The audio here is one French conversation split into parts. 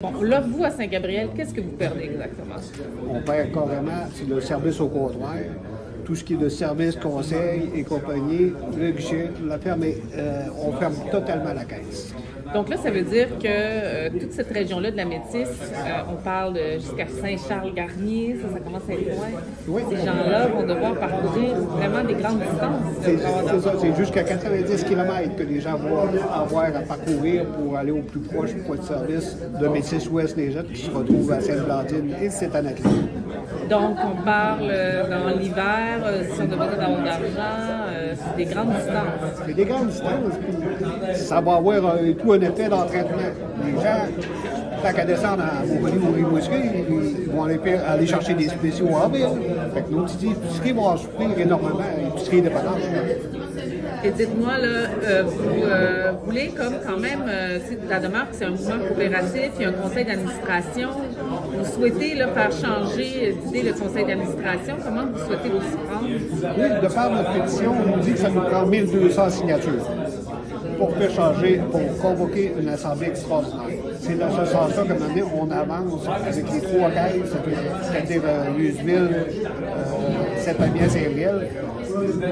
Bon, là, vous, à Saint-Gabriel, qu'est-ce que vous perdez exactement? On perd carrément, c'est le service au comptoir. Tout ce qui est de service, conseil et compagnie, le guichet, la ferme, on ferme totalement la caisse. Donc là, ça veut dire que toute cette région-là de la Métis, on parle jusqu'à Saint-Charles-Garnier, ça commence à être loin. Oui. Ces gens-là vont devoir parcourir vraiment des grandes distances. C'est ça, c'est jusqu'à 90 km que les gens vont avoir à parcourir pour aller au plus proche point de service de Métis-Ouest-Légette qui se retrouve à Sainte-Blandine et Saint-Anaclet. Donc, on parle dans l'hiver, si on a besoin d'avoir d'argent, c'est des grandes distances. C'est des grandes distances, puis ça va avoir tout un effet d'entraînement. Les gens, tant qu'à descendre à Montpellier ou Rimouski, ils vont aller chercher des spéciaux en ville. Fait que nos petites épiceries vont en souffrir énormément, épiceries indépendantes. Et dites-moi, là, vous voulez comme quand même, la demeure, c'est un mouvement coopératif, il y a un conseil d'administration. Vous souhaitez là, faire changer d'idée le conseil d'administration. Comment vous souhaitez vous y prendre? Oui, de par notre pétition, on nous dit que ça nous prend 1200 signatures pour faire changer, pour convoquer une assemblée extraordinaire. C'est dans ce sens-là que maintenant on avance avec les trois caisses, c'est-à-dire Luseville, Saint-Amiens, Saint-Riel,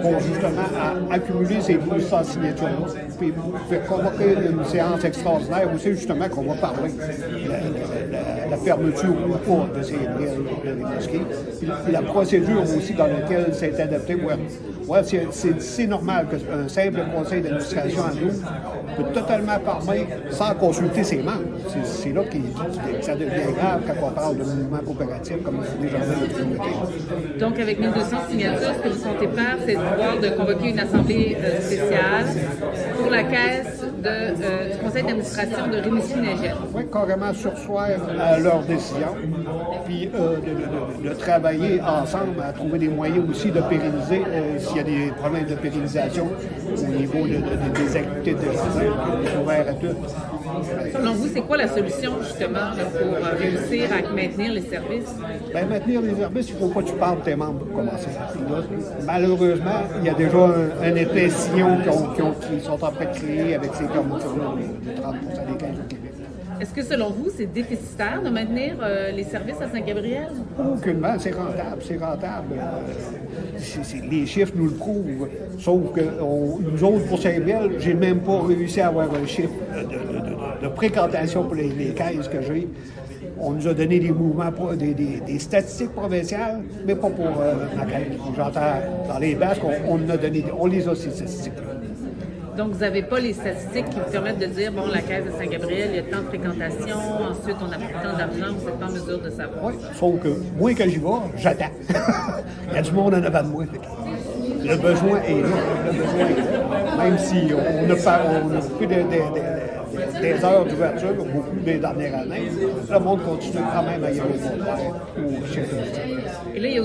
pour justement accumuler ces 1200 signatures-là, puis faire convoquer une séance extraordinaire aussi, justement, qu'on va parler de la fermeture ou pas de ces mosquées, puis la procédure aussi dans laquelle c'est adapté. Ouais, c'est normal qu'un simple conseil d'administration à nous peut totalement parler sans consulter ses membres. C'est là que ça devient grave quand on parle de mouvement coopératif comme des jardins de communauté. Donc, avec 1200 signatures, ce que vous comptez faire, c'est de pouvoir de convoquer une assemblée spéciale pour la caisse du conseil d'administration de Rimouski-Neigette. Oui, carrément sursoir à leur décision, puis de travailler ensemble à trouver des moyens aussi de pérenniser s'il y a des problèmes de pérennisation au niveau des activités de jardin, qui est ouvert à tout. Selon vous, c'est quoi la solution justement là, pour réussir à maintenir les services? Bien, maintenir les services, il ne faut pas que tu parles de tes membres pour commencer. Là, malheureusement, il y a déjà un effet sillon qui sont en train de créer avec ces fermetures-là de 30 des caisses au Québec. Est-ce que selon vous, c'est déficitaire de maintenir les services à Saint-Gabriel? Aucunement, c'est rentable, c'est rentable. Les chiffres nous le prouvent. Sauf que nous autres, pour Saint-Gabriel, j'ai même pas réussi à avoir un chiffre de fréquentation pour les caisses que j'ai. On nous a donné des mouvements, des statistiques provinciales, mais pas pour ma caisse. J'entends dans les Basques, on les a, ces statistiques-là. Donc, vous n'avez pas les statistiques qui vous permettent de dire, bon, la caisse de Saint-Gabriel, il y a tant de fréquentation, ensuite on a pris tant d'argent, vous n'êtes pas en mesure de savoir. Oui, sauf que moi, quand j'y vais, j'attends. Il y a du monde en avant de moi. Le besoin est là. Le besoin est là. Même si on a pris des heures d'ouverture, beaucoup des dernières années, le monde continue quand même à y aller au comptoir ou chez le